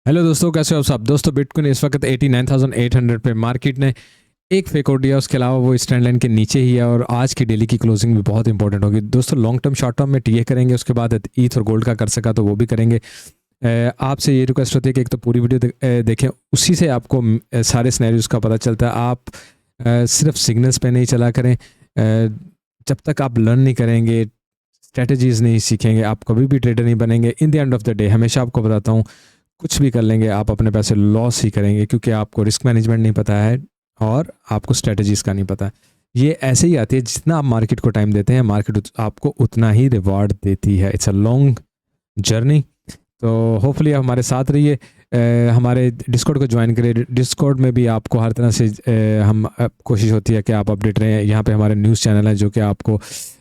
Hello दोस्तों, कैसे हो आप सब। दोस्तों बिटकॉइन इस वक्त 89,800 पे मार्केट ने एक फेक आउट दिया, उसके अलावा वो इस ट्रेंड लाइन के नीचे ही है और आज की डेली की क्लोजिंग भी बहुत इंपॉर्टेंट होगी दोस्तों। लॉन्ग टर्म शॉर्ट टर्म में टीए करेंगे, उसके बाद ईथ और गोल्ड का कर सका तो वो भी करेंगे। आपसे ये रिक्वेस्ट होती है कि एक तो पूरी वीडियो देखें, उसी से आपको सारे सिनेरियोज का पता चलता है। आप सिर्फ सिग्नल्स पे नहीं चला करें। जब तक आप लर्न नहीं करेंगे, स्ट्रेटजीज नहीं सीखेंगे, आप कभी भी ट्रेडर नहीं बनेंगे। In the end of the day हमेशा आपको बताता हूँ, कुछ भी कर लेंगे आप अपने पैसे लॉस ही करेंगे, क्योंकि आपको रिस्क मैनेजमेंट नहीं पता है और आपको स्ट्रेटजीज का नहीं पता है। ये ऐसे ही आती है, जितना आप मार्केट को टाइम देते हैं मार्केट आपको उतना ही रिवॉर्ड देती है। It's a long journey. तो होपफुली आप हमारे साथ रहिए। हमारे डिस्कॉर्ड को ज्वाइन करिए। डिस्कॉर्ड में भी आपको हर तरह से हम कोशिश होती है कि आप अपडेट रहें। यहाँ पे हमारे न्यूज़ चैनल है जो कि आपको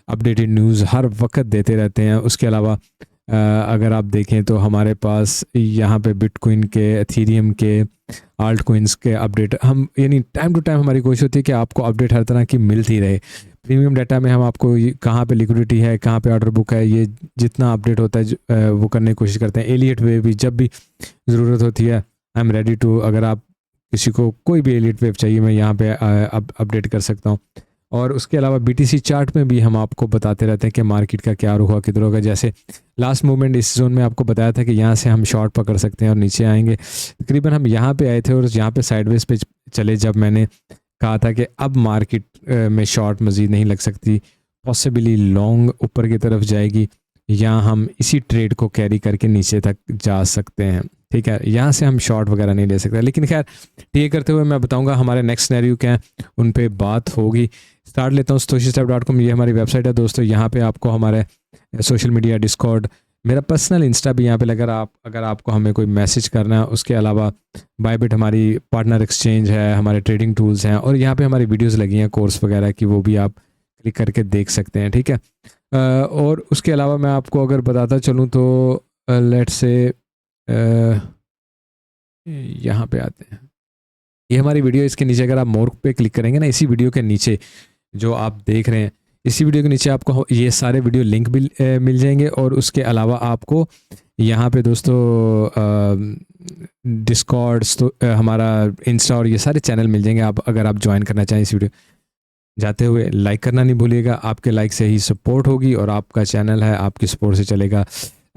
अपडेटेड न्यूज़ हर वक्त देते रहते हैं। उसके अलावा अगर आप देखें तो हमारे पास यहाँ पे बिटकॉइन के, एथीरियम के, आल्ट कोइंस के अपडेट हम यानी टाइम टू टाइम हमारी कोशिश होती है कि आपको अपडेट हर तरह की मिलती रहे। प्रीमियम डाटा में हम आपको कहाँ पे लिक्विडिटी है, कहाँ पे ऑर्डर बुक है, ये जितना अपडेट होता है वो करने की कोशिश करते हैं। एलियट वेव भी जब भी ज़रूरत होती है, आई एम रेडी टू। अगर आप किसी को कोई भी एलियट वेव चाहिए, मैं यहाँ पे अपडेट कर सकता हूँ। और उसके अलावा बीटीसी चार्ट में भी हम आपको बताते रहते हैं कि मार्केट का क्या रुख हुआ, किधर होगा। जैसे लास्ट मूवमेंट इस जोन में आपको बताया था कि यहाँ से हम शॉर्ट पकड़ सकते हैं और नीचे आएंगे। तकरीबन हम यहाँ पे आए थे और यहाँ पे साइडवेज पे चले, जब मैंने कहा था कि अब मार्केट में शॉर्ट मजीद नहीं लग सकती, पॉसिबली लॉन्ग ऊपर की तरफ जाएगी, या हम इसी ट्रेड को कैरी करके नीचे तक जा सकते हैं। ठीक है, यहाँ से हम शॉर्ट वगैरह नहीं ले सकते। लेकिन खैर, ये करते हुए मैं बताऊंगा हमारे नेक्स्ट सिनेरियो क्या है, उन पे बात होगी। स्टार्ट लेता हूँ stoichystep.com। ये हमारी वेबसाइट है दोस्तों। यहाँ पे आपको हमारे सोशल मीडिया, डिस्कॉर्ड, मेरा पर्सनल इंस्टा भी यहाँ पे लगा। आप अगर आपको हमें कोई मैसेज करना है, उसके अलावा बायबिट हमारी पार्टनर एक्सचेंज है, हमारे ट्रेडिंग टूल्स हैं, और यहाँ पे हमारी वीडियोस लगी हैं कोर्स वगैरह की, वो भी आप क्लिक करके देख सकते हैं। ठीक है। और उसके अलावा मैं आपको अगर बताता चलूँ तो लेट्स से यहाँ पे आते हैं। ये हमारी वीडियो, इसके नीचे अगर आप मोर पे क्लिक करेंगे ना, इसी वीडियो के नीचे जो आप देख रहे हैं, इसी वीडियो के नीचे आपको ये सारे वीडियो लिंक भी मिल जाएंगे। और उसके अलावा आपको यहाँ पे दोस्तों डिस्कॉर्ड तो हमारा इंस्टा और ये सारे चैनल मिल जाएंगे। आप अगर आप ज्वाइन करना चाहें इस वीडियो, जाते हुए लाइक करना नहीं भूलिएगा। आपके लाइक से ही सपोर्ट होगी और आपका चैनल है, आपकी सपोर्ट से चलेगा।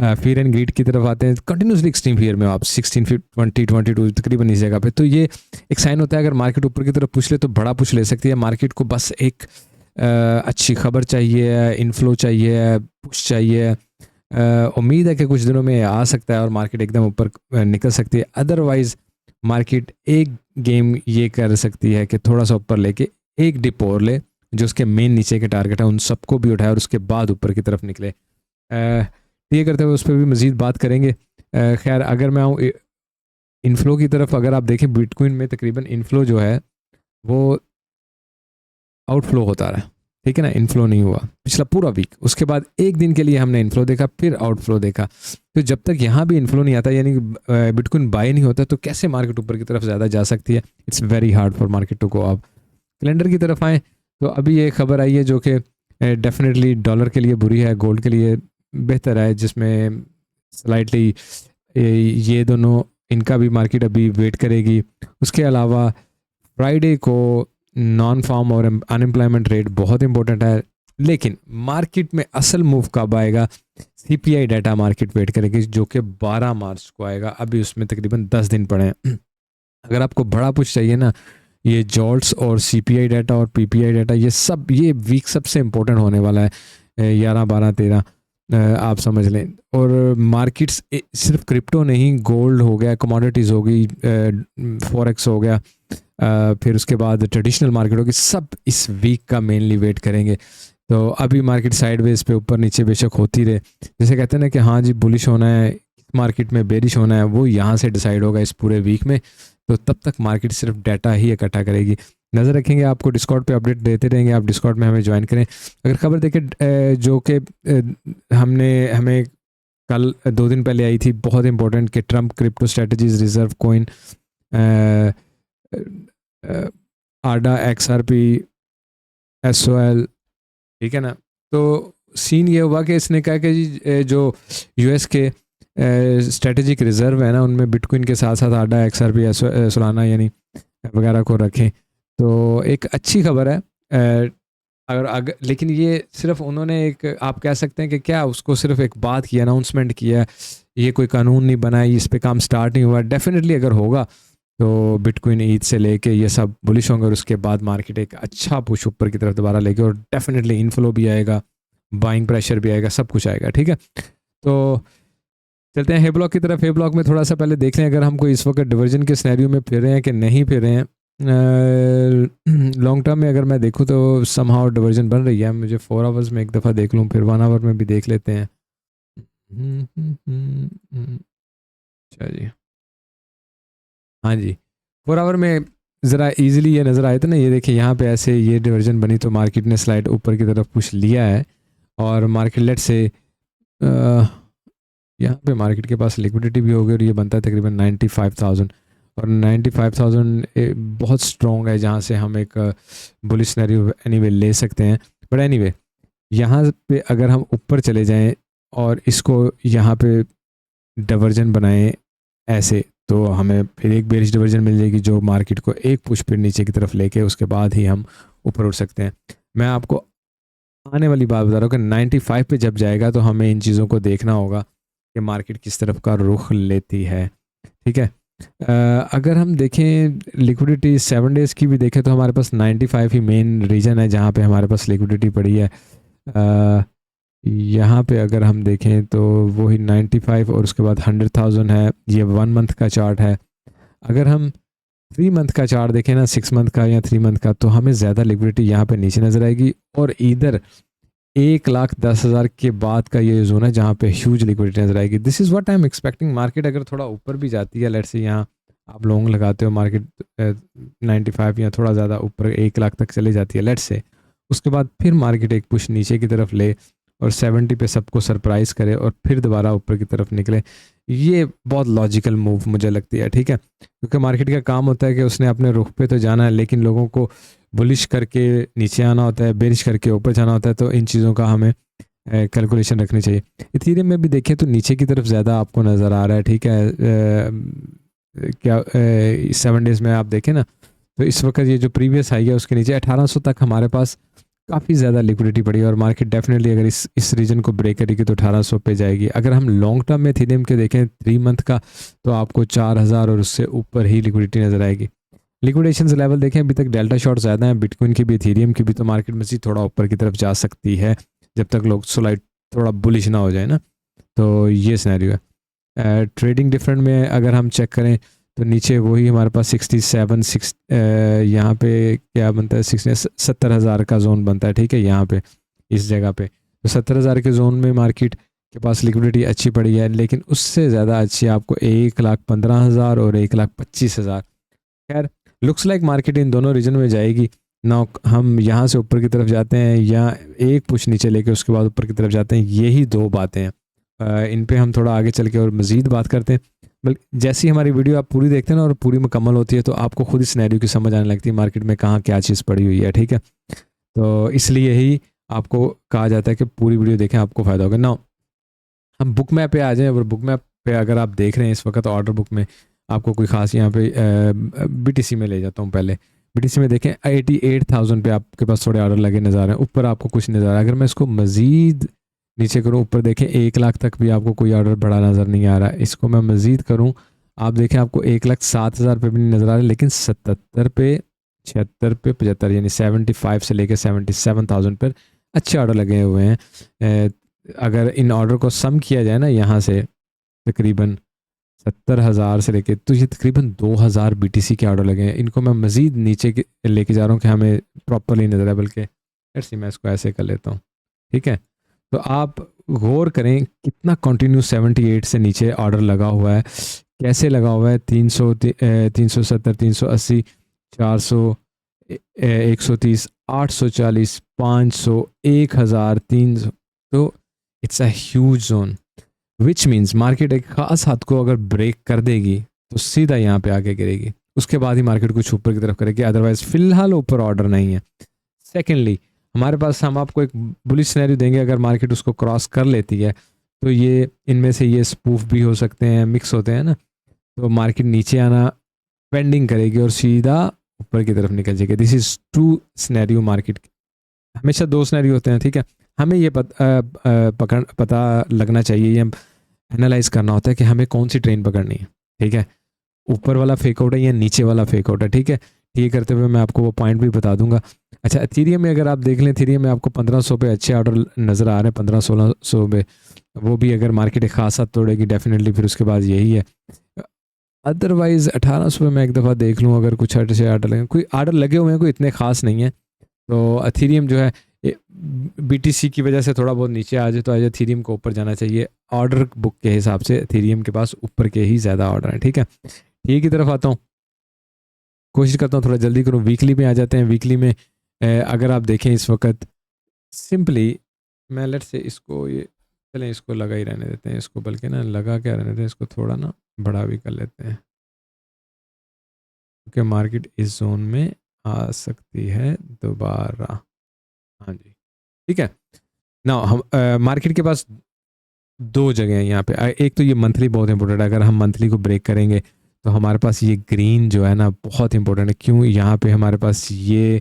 फियर एंड ग्रीड की तरफ आते हैं। कंटिन्यूसली एक्सट्रीम फियर में आप 16 फीट 20 22 तकरीबन इस जगह पे, तो ये एक साइन होता है। अगर मार्केट ऊपर की तरफ पुश ले तो बड़ा पुश ले सकती है। मार्केट को बस एक अच्छी खबर चाहिए, इनफ्लो चाहिए, पुश चाहिए। उम्मीद है कि कुछ दिनों में आ सकता है और मार्केट एकदम ऊपर निकल सकती है। अदरवाइज मार्केट एक गेम ये कर सकती है कि थोड़ा सा ऊपर लेके एक डिप और ले, जो उसके मेन नीचे के टारगेट है उन सबको भी उठाए और उसके बाद ऊपर की तरफ निकले। ये करते हुए उस पर भी मज़ीद बात करेंगे। खैर, अगर मैं आऊँ इनफ्लो की तरफ, अगर आप देखें बिटकॉइन में तकरीबन इनफ्लो जो है वो आउटफ्लो होता रहा। ठीक है ना, इनफ्लो नहीं हुआ पिछला पूरा वीक। उसके बाद एक दिन के लिए हमने इनफ्लो देखा, फिर आउटफ्लो देखा। तो जब तक यहाँ भी इनफ्लो नहीं आता, यानी बिटकॉइन बाय नहीं होता, तो कैसे मार्केट ऊपर की तरफ ज़्यादा जा सकती है। It's very hard for market to go up. Calendar की तरफ आएँ तो अभी ये खबर आई है जो कि डेफिनेटली डॉलर के लिए बुरी है, गोल्ड के लिए बेहतर है, जिसमें स्लाइटली ये दोनों, इनका भी मार्केट अभी वेट करेगी। उसके अलावा फ्राइडे को नॉन फार्म और अनएम्प्लॉयमेंट रेट बहुत इंपॉर्टेंट है। लेकिन मार्केट में असल मूव कब आएगा, सीपीआई डाटा मार्केट वेट करेगी, जो कि 12 मार्च को आएगा। अभी उसमें तकरीबन 10 दिन पड़े हैं। अगर आपको बड़ा कुछ चाहिए ना, ये जॉल्ट्स और सीपीआई डाटा और पीपीआई डाटा, ये वीक सबसे इंपॉर्टेंट होने वाला है। 11 12 13 आप समझ लें। और मार्केट्स सिर्फ क्रिप्टो नहीं, गोल्ड हो गया, कमोडिटीज़ हो गई, फॉरेक्स हो गया, फिर उसके बाद ट्रेडिशनल मार्केट होगी, सब इस वीक का मेनली वेट करेंगे। तो अभी मार्केट साइडवेज पे ऊपर नीचे बेशक होती रहे, जैसे कहते हैं ना कि हाँ जी बुलिश होना है मार्केट में, बेरिश होना है, वो यहाँ से डिसाइड होगा इस पूरे वीक में। तो तब तक मार्केट सिर्फ डाटा ही इकट्ठा करेगी। नज़र रखेंगे, आपको डिस्कॉर्ड पे अपडेट देते रहेंगे। आप डिस्कॉर्ड में हमें ज्वाइन करें। अगर खबर देखें जो कि हमें कल 2 दिन पहले आई थी, बहुत इंपॉर्टेंट, कि Trump crypto strategies reserve coin ADA XRP SOL। ठीक है ना। तो सीन ये हुआ कि इसने कहा कि जी जो यूएस के स्ट्रेटेजिक रिजर्व है ना, उनमें बिटकॉइन के साथ साथ आडा, XRP, सोलाना यानी वगैरह को रखें। तो एक अच्छी खबर है। अगर लेकिन ये सिर्फ उन्होंने एक, आप कह सकते हैं कि क्या उसको सिर्फ एक बात की, अनाउंसमेंट किया है, ये कोई कानून नहीं बना है, इस पे काम स्टार्ट नहीं हुआ। डेफिनेटली अगर होगा तो बिटकॉइन ईद से लेके ये सब बुलिश होंगे और उसके बाद मार्केट एक अच्छा पुश ऊपर की तरफ दोबारा लेके, और डेफिनेटली इनफ्लो भी आएगा, बाइंग प्रेशर भी आएगा, सब कुछ आएगा। ठीक है, तो चलते हैं हे ब्लॉक की तरफ। हे ब्लॉक में थोड़ा सा पहले देख लें अगर हम कोई इस वक्त डिवर्जन के सिनेरियो में फिर रहे हैं कि नहीं फिर रहे हैं। लॉन्ग टर्म में अगर मैं देखूँ तो समहाउ डिवर्जन बन रही है। मुझे 4 आवर्स में एक दफ़ा देख लूँ, फिर 1 आवर में भी देख लेते हैं। अच्छा जी, हाँ जी, 4 आवर में ज़रा इजीली ये नज़र आए थे ना। ये देखिए यहाँ पे ऐसे ये डिवर्जन बनी तो मार्केट ने स्लाइड ऊपर की तरफ पुश लिया है, और मार्केट लेट से यहाँ पे मार्केट के पास लिक्विडिटी भी होगी और ये बनता है तकरीबन 95,000, और 95,000 बहुत स्ट्रॉन्ग है जहाँ से हम एक बुलिश सिनेरियो एनीवे ले सकते हैं। बट एनीवे यहाँ पे अगर हम ऊपर चले जाएं और इसको यहाँ पे डिवर्जन बनाएं ऐसे, तो हमें फिर एक बेरिश डिवर्जन मिल जाएगी जो मार्केट को एक पुश फिर नीचे की तरफ लेके उसके बाद ही हम ऊपर उठ सकते हैं। मैं आपको आने वाली बात बता रहा हूँ कि 95 पे जब जाएगा तो हमें इन चीज़ों को देखना होगा कि मार्केट किस तरफ का रुख लेती है। ठीक है, अगर हम देखें लिक्विडिटी 7 डेज़ की भी देखें तो हमारे पास 95 ही मेन रीजन है जहाँ पे हमारे पास लिक्विडिटी पड़ी है। यहाँ पे अगर हम देखें तो वही 95 और उसके बाद 100,000 है। ये 1 मंथ का चार्ट है। अगर हम 3 मंथ का चार्ट देखें ना, 6 मंथ का या 3 मंथ का, तो हमें ज़्यादा लिक्विडिटी यहाँ पे नीचे नज़र आएगी, और इधर 1,10,000 के बाद का ये जोन है जहाँ पे ह्यूज लिक्विडिटी नजर आएगी। This is what I am expecting. Market अगर थोड़ा ऊपर भी जाती है, लेट्स से यहाँ आप लॉन्ग लगाते हो, मार्केट 95 या थोड़ा ज़्यादा ऊपर 1,00,000 तक चले जाती है लेट्स से, उसके बाद फिर मार्केट एक पुश नीचे की तरफ ले और 70 पे सबको सरप्राइज करे और फिर दोबारा ऊपर की तरफ निकले, ये बहुत लॉजिकल मूव मुझे लगती है। ठीक है, क्योंकि मार्केट का काम होता है कि उसने अपने रुख पे तो जाना है, लेकिन लोगों को बुलिश करके नीचे आना होता है, बेरिश करके ऊपर जाना होता है। तो इन चीज़ों का हमें कैलकुलेशन रखनी चाहिए। इथेरियम में भी देखें तो नीचे की तरफ ज़्यादा आपको नज़र आ रहा है। ठीक है, क्या 7 डेज़ में आप देखें ना, तो इस वक्त ये जो प्रीवियस हाई है उसके नीचे 1800 तक हमारे पास काफ़ी ज़्यादा लिक्विडिटी पड़ी है, और मार्केट डेफिनेटली अगर इस रीजन को ब्रेक करेगी तो 1800 पे जाएगी। अगर हम लॉन्ग टर्म में इथेरियम के देखें 3 मंथ का, तो आपको 4000 और उससे ऊपर ही लिक्विडिटी नज़र आएगी। लिक्विडेशन लेवल देखें, अभी तक डेल्टा शॉर्ट ज़्यादा है, बिटकॉइन की भी इथेरियम की भी, तो मार्केट मज़ीद थोड़ा ऊपर की तरफ जा सकती है जब तक लोग स्लाइड थोड़ा बुलिश ना हो जाए ना। तो ये सिनेरियो है। ट्रेडिंग डिफरेंट में अगर हम चेक करें तो नीचे वही हमारे पास 67 यहाँ पे क्या बनता है, 70,000 का जोन बनता है। ठीक है, यहाँ पे इस जगह पे तो 70,000 के जोन में मार्केट के पास लिक्विडिटी अच्छी पड़ी है, लेकिन उससे ज़्यादा अच्छी आपको 1,15,000 और 1,25,000। खैर, लुक्स लाइक मार्केट इन दोनों रीजन में जाएगी ना। हम यहाँ से ऊपर की तरफ जाते हैं या एक पुश नीचे लेके उसके बाद ऊपर की तरफ जाते हैं, यही दो बातें हैं। इन पे हम थोड़ा आगे चल के और मज़ीद बात करते हैं। बल्कि जैसी हमारी वीडियो आप पूरी देखते हैं ना और पूरी मुकम्मल होती है, तो आपको खुद ही सिनेरियो की समझ आने लगती है मार्केट में कहाँ क्या चीज़ पड़ी हुई है। ठीक है, तो इसलिए ही आपको कहा जाता है कि पूरी वीडियो देखें, आपको फ़ायदा होगा ना। हम बुक मैप पे आ जाएं, और बुक मैप पे अगर आप देख रहे हैं इस वक्त ऑर्डर बुक में आपको कोई ख़ास, यहाँ पे BTC में ले जाता हूँ पहले। BTC में देखें 88,000 पे आपके पास थोड़े ऑर्डर लगे नज़र आ रहे हैं, ऊपर आपको कुछ नज़र आ रहा है। अगर मैं इसको मज़ीद नीचे करूँ, ऊपर देखें 1,00,000 तक भी आपको कोई ऑर्डर बड़ा नज़र नहीं आ रहा है। इसको मैं मज़ीद करूँ, आप देखें आपको 1,07,000 पे भी नहीं नज़र आ रहा है, लेकिन 77 पे, 76 पे, 75 यानी 75 से लेकर 77,000 पर अच्छे ऑर्डर लगे हुए हैं। अगर इन ऑर्डर को सम किया जाए ना यहाँ से तकरीबन 70,000 से लेके, तो ये तकरीबन 2,000 BTC के ऑर्डर लगे हैं। इनको मैं मज़ीद नीचे लेके जा रहा हूँ कि हमें प्रॉपरली नज़र है, बल्कि ऐसे मैं इसको ऐसे कर लेता हूँ। ठीक है, तो आप गौर करें कितना कंटिन्यू 78 से नीचे ऑर्डर लगा हुआ है, कैसे लगा हुआ है। 300, 370, 380, 400, 130, 840, 500, 1,000, 300। तो it's a huge zone, which means market एक ख़ास हद को अगर ब्रेक कर देगी तो सीधा यहाँ पे आके गिरेगी, उसके बाद ही मार्केट कुछ ऊपर की तरफ करेगी, अदरवाइज फ़िलहाल ऊपर ऑर्डर नहीं है। सेकेंडली, हमारे पास, हम आपको एक बुलिश सिनेरियो देंगे, अगर मार्केट उसको क्रॉस कर लेती है तो ये इनमें से ये स्पूफ भी हो सकते हैं, मिक्स होते हैं ना। तो मार्केट नीचे आना पेंडिंग करेगी और सीधा ऊपर की तरफ निकल जाएगी। This is two scenario market. हमेशा दो सिनेरियो होते हैं, ठीक है। हमें ये पता लगना चाहिए, ये एनालाइज करना होता है कि हमें कौन सी ट्रेन पकड़नी है, ठीक है। ऊपर वाला फेक आउट है या नीचे वाला फेक आउट है, ठीक है। ये करते हुए मैं आपको वो पॉइंट भी बता दूंगा। अच्छा, एथेरियम में अगर आप देख लें, एथेरियम में आपको 1500 पे अच्छे ऑर्डर नज़र आ रहे हैं, 1500-1600 पे। वो भी अगर मार्केट एक खास हाथ तोड़ेगी डेफिनेटली, फिर उसके बाद यही है। अदरवाइज 1800 पे मैं एक दफ़ा देख लूँ, अगर कुछ अच्छे ऑर्डर लगे, कोई ऑर्डर लगे हुए हैं, कोई इतने खास नहीं है। तो एथेरियम जो है BTC की वजह से थोड़ा बहुत नीचे आ जाए तो आज एथेरियम को ऊपर जाना चाहिए। ऑर्डर बुक के हिसाब से एथेरियम के पास ऊपर के ही ज़्यादा ऑर्डर हैं, ठीक है। ठीक की तरफ आता हूँ, कोशिश करता हूँ थोड़ा जल्दी करूँ। वीकली में आ जाते हैं। वीकली में अगर आप देखें इस वक्त सिंपली, मैं लेट से इसको ये चलें, इसको लगा ही रहने देते हैं इसको, बल्कि ना लगा क्या रहने देते हैं इसको, थोड़ा ना बड़ा भी कर लेते हैं, क्योंकि मार्केट इस जोन में आ सकती है दोबारा। हाँ जी, ठीक है ना। हम मार्केट के पास दो जगह हैं यहाँ पे। एक तो ये मंथली बहुत इंपॉर्टेंट है। अगर हम मंथली को ब्रेक करेंगे तो हमारे पास ये ग्रीन जो है ना बहुत इंपॉर्टेंट है। क्यों? यहाँ पे हमारे पास ये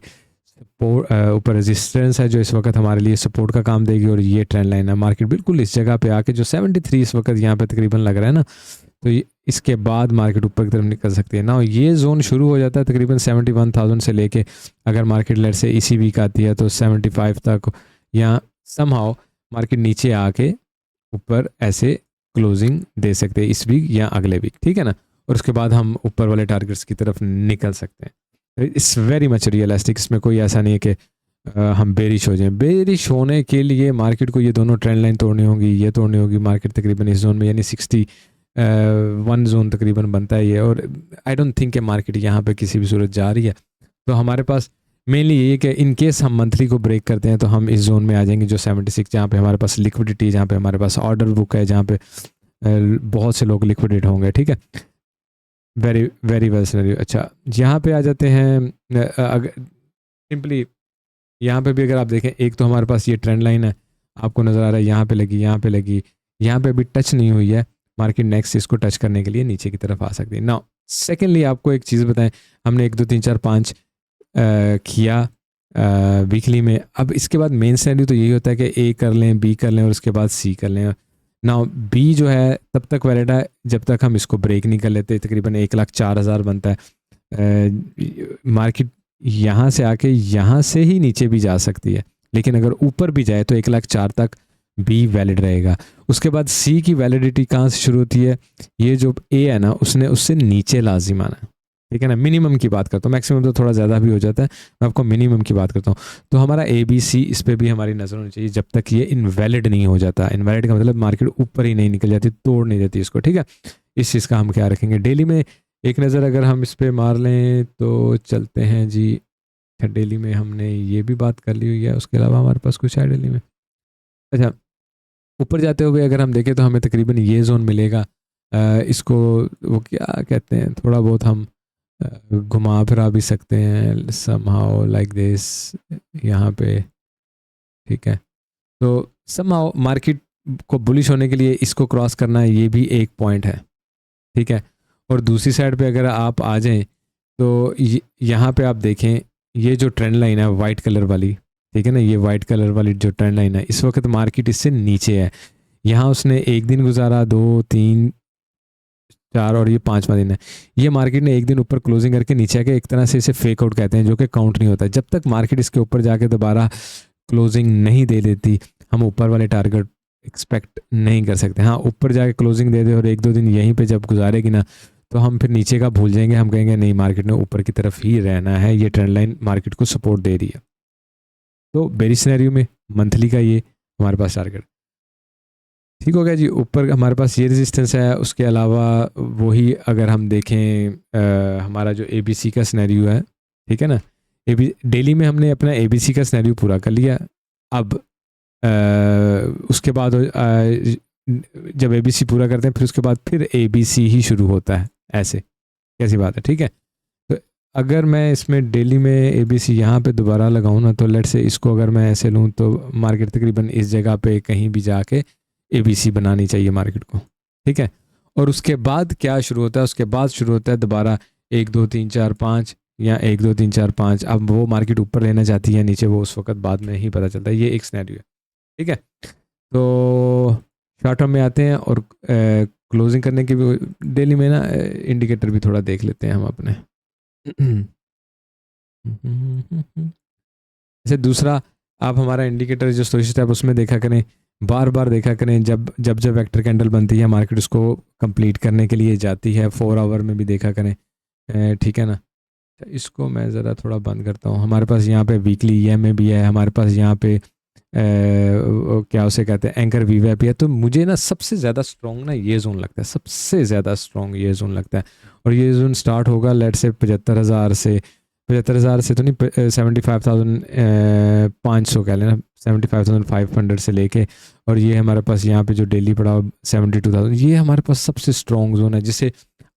सपोर्ट ऊपर रेजिस्टेंस है जो इस वक्त हमारे लिए सपोर्ट का काम देगी, और ये ट्रेंड लाइन है। मार्केट बिल्कुल इस जगह पे आके जो 73 इस वक्त यहाँ पे तकरीबन लग रहा है ना, तो इसके बाद मार्केट ऊपर की तरफ निकल सकती है ना। ये जोन शुरू हो जाता है तकरीबन 71,000 से लेके, अगर मार्केट लेट से इसी वीक आती है तो 75 तक, या समहाउ मार्केट नीचे आके ऊपर ऐसे क्लोजिंग दे सकते हैं इस वीक या अगले वीक, ठीक है ना। और उसके बाद हम ऊपर वाले टारगेट्स की तरफ निकल सकते हैं। It's very much realistic. इसमें कोई ऐसा नहीं है कि हम बेरिश हो जाएं। बेरिश होने के लिए मार्केट को ये दोनों ट्रेंड लाइन तोड़नी होगी, ये तोड़नी होगी। मार्केट तकरीबन इस जोन में, यानी 61 जोन तकरीबन बनता है ये, और आई डोंट थिंक कि मार्केट यहाँ पे किसी भी सूरत जा रही है। तो हमारे पास मेनली ये है कि इन केस हम मंथली को ब्रेक करते हैं तो हम इस जोन में आ जाएंगे जो 76, जहाँ पे हमारे पास लिक्विडिटी, जहाँ पे हमारे पास ऑर्डर बुक है, जहाँ पे बहुत से लोग लिक्विडेट होंगे, ठीक है। Very very well scenario. अच्छा, यहाँ पे आ जाते हैं। अगर सिंपली यहाँ पे भी अगर आप देखें, एक तो हमारे पास ये ट्रेंड लाइन है, आपको नज़र आ रहा है, यहाँ पे लगी, यहाँ पे लगी, यहाँ पे अभी टच नहीं हुई है। मार्केट नेक्स्ट इसको टच करने के लिए नीचे की तरफ आ सकती है। नाउ सेकेंडली आपको एक चीज़ बताएं, हमने 1 2 3 4 5 किया वीकली में। अब इसके बाद मेन सिनेरियो तो यही होता है कि ए कर लें, बी कर लें और उसके बाद सी कर लें। नाउ बी जो है तब तक वैलिड है जब तक हम इसको ब्रेक नहीं कर लेते। तकरीबन 1,04,000 बनता है। मार्केट यहाँ से आके यहाँ से ही नीचे भी जा सकती है, लेकिन अगर ऊपर भी जाए तो 1,04,000 तक बी वैलिड रहेगा। उसके बाद सी की वैलिडिटी कहाँ से शुरू होती है? ये जो ए है ना, उसने उससे नीचे लाजिम आना है, ठीक है ना। मिनिमम की बात करता हूँ, मैक्सिमम तो थोड़ा ज़्यादा भी हो जाता है, मैं आपको मिनिमम की बात करता हूँ। तो हमारा ABC, इस पर भी हमारी नज़र होनी चाहिए जब तक ये इनवैलिड नहीं हो जाता। इनवैलिड का मतलब मार्केट ऊपर ही नहीं निकल जाती, तोड़ नहीं देती इसको, ठीक है। इस चीज़ का हम क्या रखेंगे। डेली में एक नज़र अगर हम इस पर मार लें तो चलते हैं जी। डेली में हमने ये भी बात कर ली हुई है, उसके अलावा हमारे पास कुछ है डेली में। अच्छा, ऊपर जाते हुए अगर हम देखें तो हमें तकरीबन ये जोन मिलेगा। इसको वो क्या कहते हैं, थोड़ा बहुत हम घुमा फिरा भी सकते हैं, समहाउ लाइक दिस, यहाँ पे, ठीक है। तो समहाउ मार्केट को बुलिश होने के लिए इसको क्रॉस करना है, ये भी एक पॉइंट है, ठीक है। और दूसरी साइड पे अगर आप आ जाएं तो यहाँ पे आप देखें, ये जो ट्रेंड लाइन है वाइट कलर वाली, ठीक है ना, ये वाइट कलर वाली जो ट्रेंड लाइन है, इस वक्त मार्केट इससे नीचे है। यहाँ उसने एक दिन गुजारा, 2 3 4 और ये 5वां दिन है। ये मार्केट ने एक दिन ऊपर क्लोजिंग करके नीचे आके एक तरह से इसे फेक आउट कहते हैं, जो कि काउंट नहीं होता। जब तक मार्केट इसके ऊपर जाके दोबारा क्लोजिंग नहीं दे देती, हम ऊपर वाले टारगेट एक्सपेक्ट नहीं कर सकते। हाँ, ऊपर जाके क्लोजिंग दे दे और 1 2 दिन यहीं पे जब गुजारेगी ना, तो हम फिर नीचे का भूल जाएंगे। हम कहेंगे नहीं, मार्केट ने ऊपर की तरफ ही रहना है, ये ट्रेंड लाइन मार्केट को सपोर्ट दे रही है। तो बेरिश सिनेरियो में मंथली का ये हमारे पास टारगेट ठीक हो गया जी। ऊपर हमारे पास ये रेजिस्टेंस है। उसके अलावा वही अगर हम देखें हमारा जो ABC का सिनेरियो है, ठीक है ना, डेली में हमने अपना ABC का सिनेरियो पूरा कर लिया। अब उसके बाद जब ABC पूरा करते हैं फिर उसके बाद फिर ABC ही शुरू होता है। ऐसे कैसी बात है, ठीक है। तो अगर मैं इसमें डेली में ABC यहाँ पे दोबारा लगाऊँ ना, तो लेट से इसको अगर मैं ऐसे लूँ तो मार्केट तकरीबन इस जगह पे कहीं भी जाके ABC बनानी चाहिए मार्केट को, ठीक है। और उसके बाद क्या शुरू होता है, उसके बाद शुरू होता है दोबारा 1 2 3 4 5 या 1 2 3 4 5। अब वो मार्केट ऊपर लेना चाहती है नीचे, वो उस वक्त बाद में ही पता चलता है। ये एक सिनेरियो है, ठीक है। तो शॉर्ट टर्म में आते हैं और क्लोजिंग करने की भी डेली में ना इंडिकेटर भी थोड़ा देख लेते हैं हम अपने। जैसे दूसरा, आप हमारा इंडिकेटर जो स्टोचस्टिक है उसमें देखा करें, बार बार देखा करें, जब जब जब वेक्टर कैंडल बनती है मार्केट उसको कंप्लीट करने के लिए जाती है। 4 आवर में भी देखा करें, ठीक है ना। इसको मैं ज़रा थोड़ा बंद करता हूँ। हमारे पास यहाँ पे वीकली EMA भी है, हमारे पास यहाँ पे क्या उसे कहते हैं, एंकर वीवैप भी है। तो मुझे ना सबसे ज़्यादा स्ट्रॉन्ग ना ये जोन लगता है, सबसे ज़्यादा स्ट्रॉन्ग ये जोन लगता है। और ये जोन स्टार्ट होगा लेट से 75,000 से, 75,000 से तो नहीं, 75,500 कह लेना, 75,500 से लेके, और ये हमारे पास यहाँ पे जो डेली पड़ा 72,000, ये हमारे पास सबसे स्ट्रॉन्ग जोन है, जिससे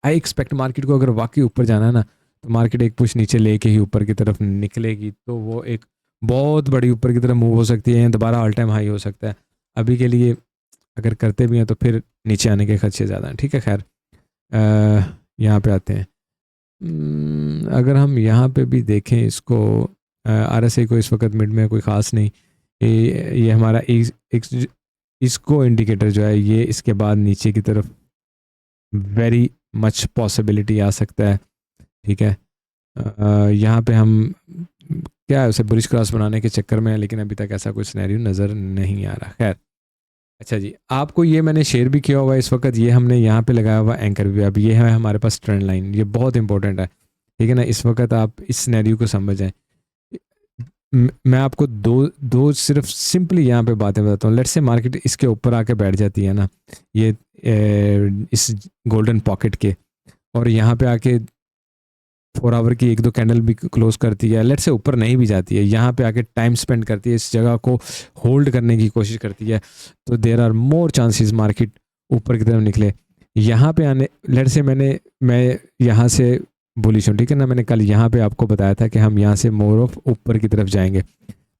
आई एक्सपेक्ट मार्केट को अगर वाकई ऊपर जाना है ना, तो मार्केट एक पुश नीचे लेके ही ऊपर की तरफ निकलेगी, तो वो एक बहुत बड़ी ऊपर की तरफ मूव हो सकती है, दोबारा ऑल टाइम हाई हो सकता है। अभी के लिए अगर करते भी हैं तो फिर नीचे आने के खदशे ज़्यादा हैं, ठीक है। खैर यहाँ पे आते हैं। अगर हम यहाँ पे भी देखें इसको, RSI को इस वक्त मिड में कोई ख़ास नहीं, ये हमारा इसको इंडिकेटर जो है ये इसके बाद नीचे की तरफ वेरी मच पॉसिबिलिटी आ सकता है, ठीक है। यहाँ पे हम क्या है उसे बुलिश क्रॉस बनाने के चक्कर में है, लेकिन अभी तक ऐसा कोई सिनेरियो नज़र नहीं आ रहा। खैर अच्छा जी, आपको ये मैंने शेयर भी किया हुआ है इस वक्त, ये हमने यहाँ पे लगाया हुआ एंकर भी। अब ये है हमारे पास ट्रेंड लाइन, ये बहुत इंपॉर्टेंट है, ठीक है ना। इस वक्त आप इस सिनेरियो को समझ जाएं। मैं आपको दो सिर्फ सिंपली यहाँ पे बातें बताता हूँ। लेट्स से मार्केट इसके ऊपर आके बैठ जाती है ना, ये इस गोल्डन पॉकेट के, और यहाँ पे आके 4 आवर की 1 2 कैंडल भी क्लोज करती है, लेट से ऊपर नहीं भी जाती है, यहाँ पे आके टाइम स्पेंड करती है, इस जगह को होल्ड करने की कोशिश करती है, तो there are more chances market ऊपर की तरफ निकले। यहाँ पे आने, लेट से मैं यहाँ से बुलिश हूँ, ठीक है ना। मैंने कल यहाँ पे आपको बताया था कि हम यहाँ से मोर ऑफ ऊपर की तरफ जाएंगे,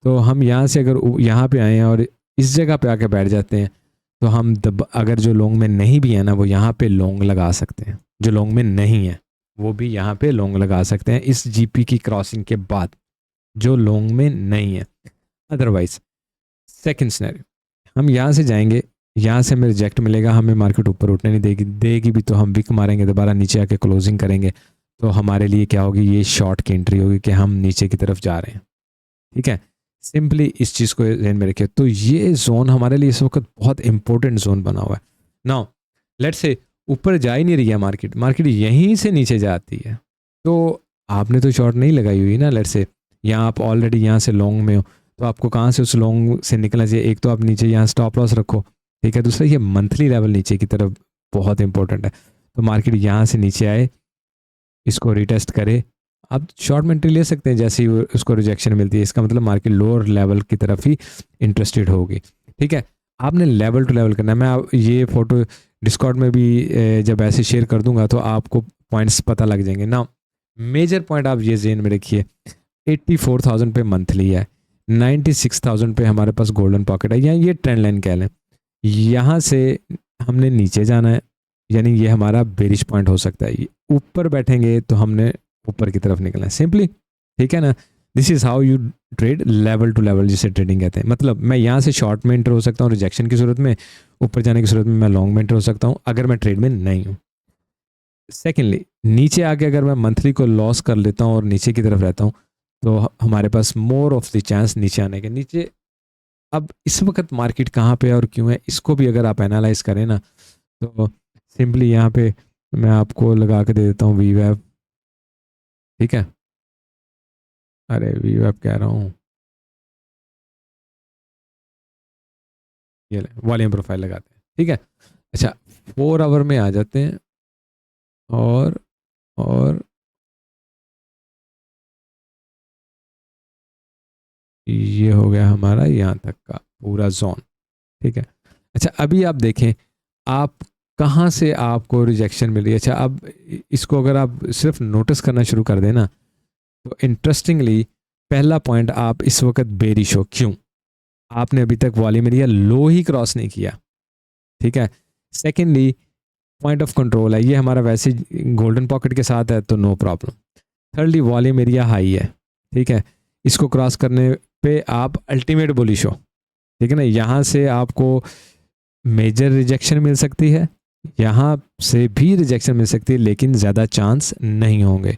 तो हम यहाँ से अगर यहाँ पे आए हैं और इस जगह पे आके बैठ जाते हैं, तो हम अगर जो लॉन्ग में नहीं भी है ना, वो यहाँ पे लॉन्ग लगा सकते हैं। जो लॉन्ग में नहीं है वो भी यहाँ पे लॉन्ग लगा सकते हैं इस GP की क्रॉसिंग के बाद, जो लॉन्ग में नहीं है। अदरवाइज सेकंड सिनेरियो, हम यहाँ से जाएंगे, यहाँ से हमें रिजेक्ट मिलेगा, हमें मार्केट ऊपर उठने नहीं देगी भी, तो हम विक मारेंगे, दोबारा नीचे आके क्लोजिंग करेंगे, तो हमारे लिए क्या होगी, ये शॉर्ट की एंट्री होगी कि हम नीचे की तरफ जा रहे हैं, ठीक है। सिंपली इस चीज़ को ध्यान में रखिए। तो ये जोन हमारे लिए इस वक्त बहुत इंपॉर्टेंट जोन बना हुआ है। नाउ लेट्स से ऊपर जा ही नहीं रही है मार्केट यहीं से नीचे जाती है, तो आपने तो शॉर्ट नहीं लगाई हुई ना। लेट्स से यहाँ आप ऑलरेडी यहाँ से लॉन्ग में हो, तो आपको कहाँ से उस लॉन्ग से निकलना चाहिए। एक तो आप नीचे यहाँ स्टॉप लॉस रखो, ठीक है। दूसरा ये मंथली लेवल नीचे की तरफ बहुत इंपॉर्टेंट है, तो मार्केट यहाँ से नीचे आए, इसको रिटेस्ट करे, आप शॉर्ट में एंट्री ले सकते हैं। जैसे ही उसको रिजेक्शन मिलती है, इसका मतलब मार्केट लोअर लेवल की तरफ ही इंटरेस्टेड होगी, ठीक है। आपने लेवल टू लेवल करना है। मैं ये फोटो डिस्कॉर्ड में भी जब ऐसे शेयर कर दूंगा तो आपको पॉइंट्स पता लग जाएंगे ना। मेजर पॉइंट आप ये जेन में रखिए, 84,000 पे मंथली है, 96,000 पे हमारे पास गोल्डन पॉकेट है, या ये ट्रेंड लाइन कह लें। यहाँ से हमने नीचे जाना है, यानी ये हमारा बेरिश पॉइंट हो सकता है। ऊपर बैठेंगे तो हमने ऊपर की तरफ निकलना है, सिंपली, ठीक है ना। This is how you trade level to level, जिसे ट्रेडिंग कहते हैं। मतलब मैं यहाँ से शॉर्ट में एंटर हो सकता हूँ रिजेक्शन की सूरत में, ऊपर जाने की सूरत में मैं लॉन्ग में एंटर हो सकता हूँ अगर मैं ट्रेड में नहीं हूँ। सेकेंडली, नीचे आके अगर मैं मंथली को लॉस कर लेता हूँ और नीचे की तरफ रहता हूँ, तो हमारे पास मोर ऑफ द चांस नीचे आने के। नीचे अब इस वक्त मार्केट कहाँ पे और क्यों है, इसको भी अगर आप एनालाइज करें ना, तो सिंपली यहाँ पे मैं आपको लगा के दे देता हूँ वीवैप, ठीक है। अरे वीवैप कह रहा हूँ, ये वॉल्यूम प्रोफाइल लगाते हैं, ठीक है। अच्छा 4 आवर में आ जाते हैं, और ये हो गया हमारा यहाँ तक का पूरा जोन, ठीक है। अच्छा अभी आप देखें आप कहाँ से आपको रिजेक्शन मिल रही है। अच्छा अब इसको अगर आप सिर्फ नोटिस करना शुरू कर देना, तो इंटरेस्टिंगली पहला पॉइंट, आप इस वक्त बेरिश हो, क्यों? आपने अभी तक वॉल्यूम एरिया लो ही क्रॉस नहीं किया, ठीक है। सेकेंडली पॉइंट ऑफ कंट्रोल है, ये हमारा वैसे गोल्डन पॉकेट के साथ है तो no problem. Thirdly volume area high है, ठीक है, इसको क्रॉस करने पे आप अल्टीमेट बुलिश हो, ठीक है ना। यहाँ से आपको मेजर रिजेक्शन मिल सकती है, यहाँ से भी रिजेक्शन मिल सकती है, लेकिन ज़्यादा चांस नहीं होंगे,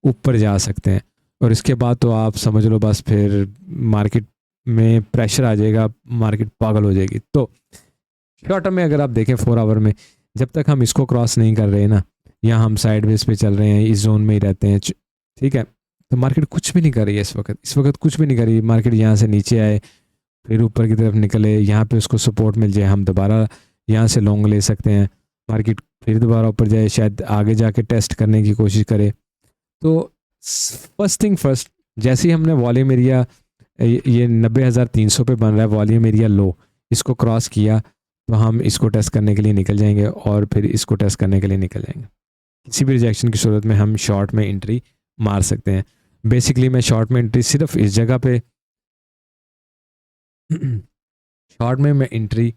ऊपर जा सकते हैं। और इसके बाद तो आप समझ लो बस फिर मार्केट में प्रेशर आ जाएगा, मार्केट पागल हो जाएगी। तो शॉर्ट टर्म में अगर आप देखें 4 आवर में, जब तक हम इसको क्रॉस नहीं कर रहे ना, या हम साइड वेज पे चल रहे हैं, इस जोन में ही रहते हैं, ठीक है, तो मार्केट कुछ भी नहीं कर रही है इस वक्त कुछ भी नहीं कर रही। मार्केट यहाँ से नीचे आए, फिर ऊपर की तरफ निकले, यहाँ पे उसको सपोर्ट मिल जाए, हम दोबारा यहाँ से लॉन्ग ले सकते हैं, मार्केट फिर दोबारा ऊपर जाए, शायद आगे जाके टेस्ट करने की कोशिश करे। तो फर्स्ट थिंग फर्स्ट, जैसे ही हमने वॉल्यूम एरिया, ये 90,300 पे बन रहा है वॉल्यूम एरिया लो, इसको क्रॉस किया तो हम इसको टेस्ट करने के लिए निकल जाएंगे, और फिर इसको टेस्ट करने के लिए निकल जाएंगे। किसी भी रिजेक्शन की सूरत में हम शॉर्ट में एंट्री मार सकते हैं। बेसिकली मैं शॉर्ट में एंट्री सिर्फ इस जगह पे शॉर्ट में मैं एंट्री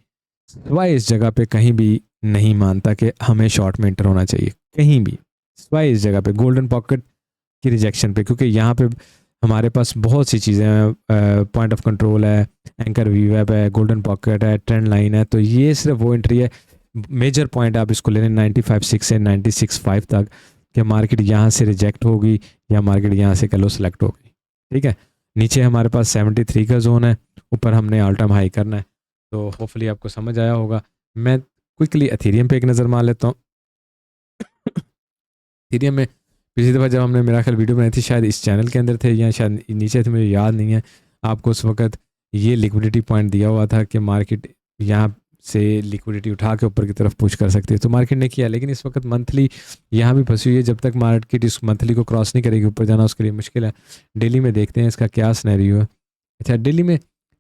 सिवाय इस जगह पे कहीं भी नहीं मानता कि हमें शॉर्ट में एंटर होना चाहिए, कहीं भी सिवाय इस जगह पे गोल्डन पॉकेट की रिजेक्शन पे, क्योंकि यहाँ पे हमारे पास बहुत सी चीज़ें हैं, पॉइंट ऑफ कंट्रोल है, एंकर वी वेब है, गोल्डन पॉकेट है, ट्रेंड लाइन है। तो ये सिर्फ वो एंट्री है, मेजर पॉइंट आप इसको ले लें 95.6 से 96.5 तक, कि मार्केट यहाँ से रिजेक्ट होगी या मार्केट यहाँ से कलो सेलेक्ट होगी, ठीक है। नीचे हमारे पास 73 का जोन है, ऊपर हमने ऑल टाइम हाई करना है। तो होपफुली आपको समझ आया होगा। मैं क्विकली एथेरियम पे एक नज़र मार लेता हूँ। एथेरियम में पिछली दफ़ा जब हमने मेरा ख्याल वीडियो बनाई थी, शायद इस चैनल के अंदर थे या शायद नीचे थे, मुझे याद नहीं है, आपको उस वक्त ये लिक्विडिटी पॉइंट दिया हुआ था कि मार्केट यहाँ से लिक्विडिटी उठा के ऊपर की तरफ पुश कर सकती है, तो मार्केट ने किया। लेकिन इस वक्त मंथली यहाँ भी फंसी हुई है, जब तक मार्केट इस मंथली को क्रॉस नहीं करेगी ऊपर जाना उसके लिए मुश्किल है। डेली में देखते हैं इसका क्या सिनेरियो है। अच्छा, डेली में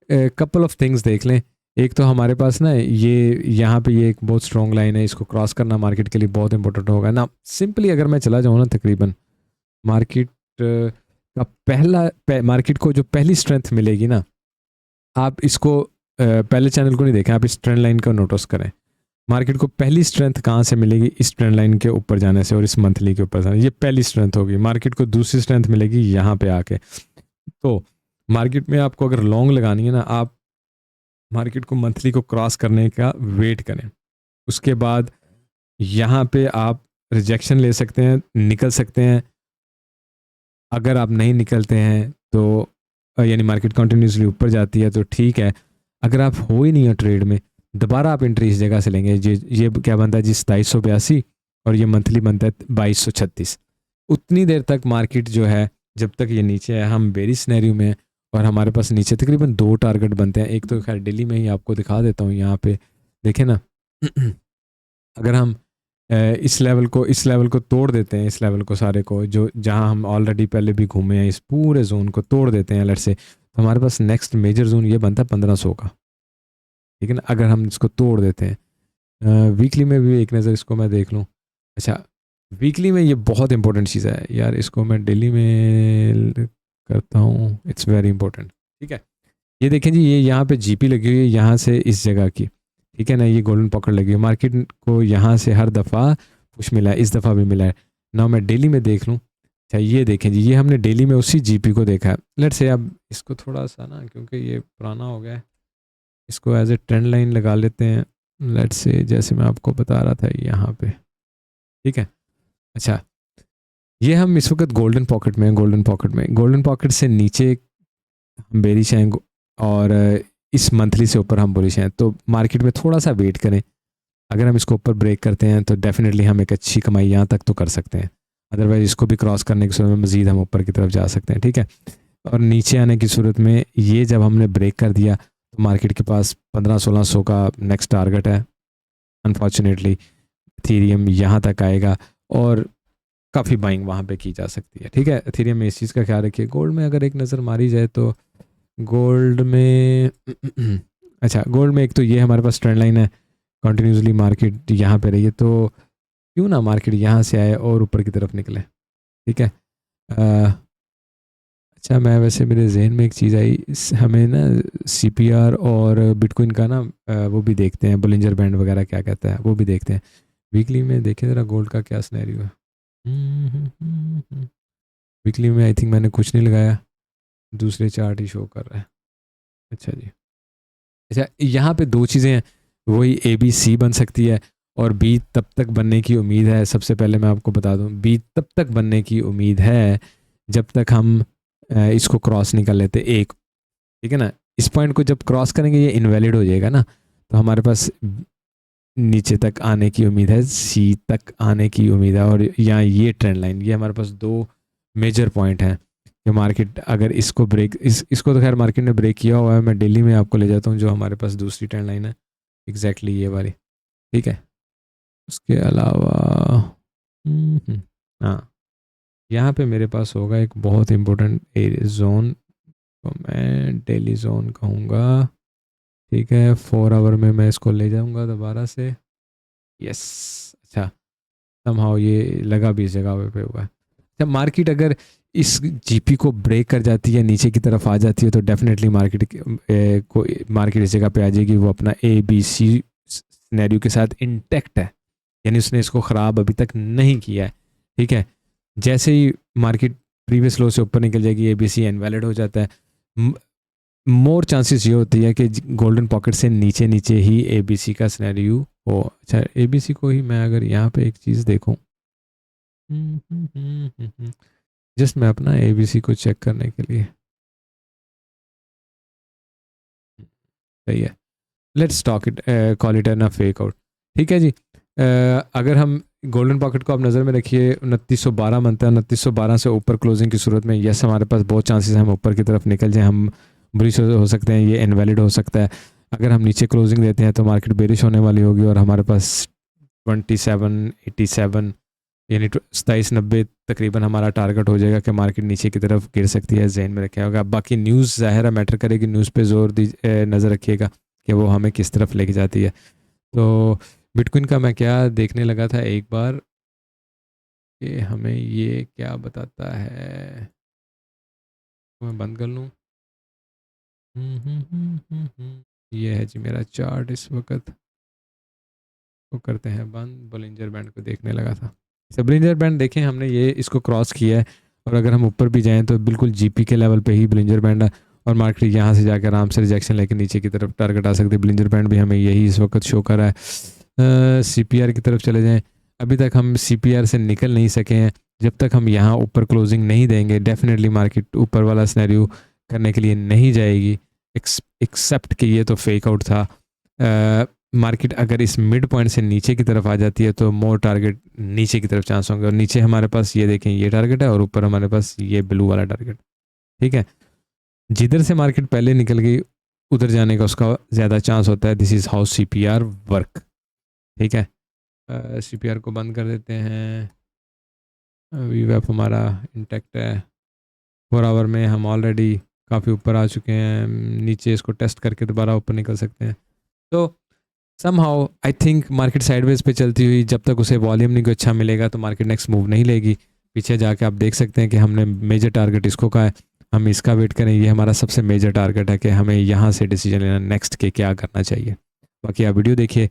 कपल ऑफ थिंग्स देख लें। एक तो हमारे पास ना ये यहाँ पे ये एक बहुत स्ट्रॉन्ग लाइन है, इसको क्रॉस करना मार्केट के लिए बहुत इंपॉर्टेंट होगा ना। सिंपली अगर मैं चला जाऊँ ना, तकरीबन मार्केट का मार्केट को जो पहली स्ट्रेंथ मिलेगी ना, आप इसको पहले चैनल को नहीं देखें, आप इस ट्रेंड लाइन का नोटिस करें। मार्केट को पहली स्ट्रेंथ कहाँ से मिलेगी? इस ट्रेंड लाइन के ऊपर जाने से और इस मंथली के ऊपर जाने, ये पहली स्ट्रेंथ होगी। मार्केट को दूसरी स्ट्रेंथ मिलेगी यहाँ पे आके। तो मार्केट में आपको अगर लॉन्ग लगानी है ना, आप मार्केट को मंथली को क्रॉस करने का वेट करें, उसके बाद यहाँ पे आप रिजेक्शन ले सकते हैं, निकल सकते हैं। अगर आप नहीं निकलते हैं तो यानी मार्केट कंटिन्यूसली ऊपर जाती है तो ठीक है। अगर आप हो ही नहीं है ट्रेड में, दोबारा आप एंट्री इस जगह से लेंगे। ये क्या बनता है जी? 2782, और ये मंथली बनता है 2236। उतनी देर तक मार्केट जो है, जब तक ये नीचे है, हम बेरिश सिनेरियो में, और हमारे पास नीचे तकरीबन 2 टारगेट बनते हैं। एक तो खैर दिल्ली में ही आपको दिखा देता हूँ, यहाँ पे देखें ना। अगर हम इस लेवल को तोड़ देते हैं, इस लेवल को सारे को, जो जहाँ हम ऑलरेडी पहले भी घूमे हैं, इस पूरे जोन को तोड़ देते हैं लेट्स से, तो हमारे पास नेक्स्ट मेजर जोन ये बनता है 1500 का, ठीक है ना। अगर हम इसको तोड़ देते हैं, वीकली में भी एक नज़र इसको मैं देख लूँ। अच्छा, वीकली में ये बहुत इंपॉर्टेंट चीज़ है यार, इसको मैं डेली में करता हूँ, इट्स वेरी इंपॉर्टेंट, ठीक है। ये देखें जी, ये यहाँ पे जीपी लगी हुई है, यहाँ से इस जगह की, ठीक है ना। ये गोल्डन पॉकेट लगी है, मार्केट को यहाँ से हर दफ़ा पुश मिला है, इस दफ़ा भी मिला है ना। मैं डेली में देख लूँ। अच्छा, ये देखें जी, ये हमने डेली में उसी जीपी को देखा है। लेट्स से अब इसको थोड़ा सा ना, क्योंकि ये पुराना हो गया है, इसको एज ए ट्रेंड लाइन लगा लेते हैं। लेट्स से जैसे मैं आपको बता रहा था यहाँ पे, ठीक है। अच्छा, ये हम इस वक्त गोल्डन पॉकेट से नीचे हम बेरिश हैं, और इस मंथली से ऊपर हम बुलिश हैं। तो मार्केट में थोड़ा सा वेट करें। अगर हम इसको ऊपर ब्रेक करते हैं तो डेफिनेटली हम एक अच्छी कमाई यहाँ तक तो कर सकते हैं। अदरवाइज इसको भी क्रॉस करने की सूरत में मज़ीद हम ऊपर की तरफ जा सकते हैं, ठीक है। और नीचे आने की सूरत में ये जब हमने ब्रेक कर दिया तो मार्केट के पास 1500-1600 का नेक्स्ट टारगेट है। अनफॉर्चुनेटली एथेरियम यहाँ तक आएगा और काफ़ी बाइंग वहाँ पे की जा सकती है, ठीक है। एथेरियम में इस चीज़ का ख्याल रखिए। गोल्ड में अगर एक नज़र मारी जाए तो गोल्ड में अच्छा, गोल्ड में एक तो ये हमारे पास ट्रेंड लाइन है, कंटिन्यूसली मार्केट यहाँ पे रही है, तो क्यों ना मार्केट यहाँ से आए और ऊपर की तरफ निकले, ठीक है। अच्छा, मैं वैसे मेरे जहन में एक चीज़ आई, हमें ना सीपीआर और बिटकॉइन का ना वो भी देखते हैं, बुलिंजर बैंड वगैरह क्या कहता है वो भी देखते हैं। वीकली में देखें ज़रा गोल्ड का क्या सिनेरियो है। वीकली में आई थिंक मैंने कुछ नहीं लगाया, दूसरे चार्ट ही शो कर रहा है। अच्छा जी। अच्छा, यहाँ पे दो चीज़ें हैं, वही ए बी सी बन सकती है और बी तब तक बनने की उम्मीद है। सबसे पहले मैं आपको बता दूं, बी तब तक बनने की उम्मीद है जब तक हम इसको क्रॉस नहीं कर लेते एक, ठीक है ना। इस पॉइंट को जब क्रॉस करेंगे ये इनवैलिड हो जाएगा ना, तो हमारे पास नीचे तक आने की उम्मीद है, सी तक आने की उम्मीद है। और यहाँ ये ट्रेंड लाइन, ये हमारे पास दो मेजर पॉइंट हैं कि मार्केट अगर इसको ब्रेक, इसको तो खैर मार्केट ने ब्रेक किया हुआ है। मैं डेली में आपको ले जाता हूँ, जो हमारे पास दूसरी ट्रेंड लाइन है एग्जैक्टली ये वाली, ठीक है। उसके अलावा हाँ, यहाँ पे मेरे पास होगा एक बहुत इम्पोर्टेंट जोन, तो मैं डेली जोन कहूँगा, ठीक है। 4 आवर में मैं इसको ले जाऊँगा दोबारा से। यस। अच्छा, समहाउ ये लगा भी इस जगह पे हुआ है। जब मार्केट अगर इस जीपी को ब्रेक कर जाती है, नीचे की तरफ आ जाती है, तो डेफिनेटली मार्केट इस जगह पे आ जाएगी। वो अपना ए बी सी सिनेरियो के साथ इंटैक्ट है, यानी उसने इसको ख़राब अभी तक नहीं किया है, ठीक है। जैसे ही मार्केट प्रीवियस लो से ऊपर निकल जाएगी, ए बी सी इनवैलिड हो जाता है। मोर चांसेस ये होती है कि गोल्डन पॉकेट से नीचे नीचे ही ए बी सी का सिनेरियो हो। अच्छा, ए बी सी को ही मैं अगर यहाँ पे एक चीज़ देखूँ, जस्ट मैं अपना ए बी सी को चेक करने के लिए, सही है। Let's talk it, call it an a fake out, ठीक है जी। अगर हम गोल्डन पॉकेट को आप नज़र में रखिए, 2912 बनता है, 2912 से ऊपर क्लोजिंग की सूरत में यस हमारे पास बहुत चांसेस हैं हम ऊपर की तरफ निकल जाएं, हम बुलिश हो सकते हैं, ये इनवैलिड हो सकता है। अगर हम नीचे क्लोजिंग देते हैं तो मार्केट बेरिश होने वाली होगी और हमारे पास 2787 यानी 2790 तकरीबन हमारा टारगेट हो जाएगा कि मार्केट नीचे की तरफ गिर सकती है, जहन में रखा होगा। बाकी न्यूज़ ज़ाहिर मैटर करेगी, न्यूज़ पे जोर नज़र रखिएगा कि वो हमें किस तरफ लेके जाती है। तो बिटकॉइन का मैं क्या देखने लगा था एक बार कि हमें ये क्या बताता है, तो मैं बंद कर लूँ। ये है जी मेरा चार्ट इस वक्त, को करते हैं बंद। बोलिंजर बैंड को देखने लगा था, बोलिंजर बैंड देखें हमने, ये इसको क्रॉस किया है और अगर हम ऊपर भी जाएं तो बिल्कुल जीपी के लेवल पे ही बोलिंजर बैंड है और मार्केट यहाँ से जाकर आराम से रिजेक्शन लेके नीचे की तरफ टारगेट आ सकती है। बोलिंजर बैंड भी हमें यही इस वक्त शो कर रहा है। सीपीआर की तरफ चले जाएं, अभी तक हम सीपीआर से निकल नहीं सके हैं। जब तक हम यहाँ ऊपर क्लोजिंग नहीं देंगे, डेफिनेटली मार्केट ऊपर वाला सिनेरियो करने के लिए नहीं जाएगी, एक्सेप्ट कि ये तो फेक आउट था। मार्केट अगर इस मिड पॉइंट से नीचे की तरफ आ जाती है तो मोर टारगेट नीचे की तरफ चांस होंगे, और नीचे हमारे पास ये देखें ये टारगेट है और ऊपर हमारे पास ये ब्लू वाला टारगेट, ठीक है। जिधर से मार्केट पहले निकल गई उधर जाने का उसका ज़्यादा चांस होता है। This is how CPR work, ठीक है। सीपीआर को बंद कर देते हैं, वीवैप हमारा इंटैक्ट है। 4 आवर में हम ऑलरेडी काफ़ी ऊपर आ चुके हैं, नीचे इसको टेस्ट करके दोबारा ऊपर निकल सकते हैं। तो somehow I think market sideways पे चलती हुई जब तक उसे वॉल्यूम नहीं को अच्छा मिलेगा तो मार्केट नेक्स्ट मूव नहीं लेगी। पीछे जाके आप देख सकते हैं कि हमने मेजर टारगेट इसको कहा है, हम इसका वेट करें। ये हमारा सबसे मेजर टारगेट है कि हमें यहाँ से डिसीजन लेना नेक्स्ट के क्या करना चाहिए। बाकी आप वीडियो देखिए,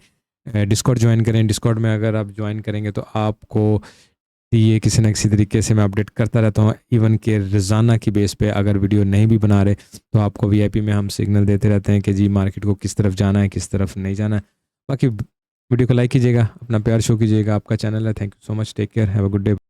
डिस्कॉर्ड ज्वाइन करें। डिस्कॉर्ड में अगर आप ज्वाइन करेंगे तो आपको ये किसी न किसी तरीके से मैं अपडेट करता रहता हूँ, इवन के रोज़ाना की बेस पे अगर वीडियो नहीं भी बना रहे तो आपको वीआईपी में हम सिग्नल देते रहते हैं कि जी मार्केट को किस तरफ जाना है किस तरफ नहीं जाना है। बाकी वीडियो को लाइक कीजिएगा, अपना प्यार शो कीजिएगा, आपका चैनल है। Thank you so much, take care, have a good day.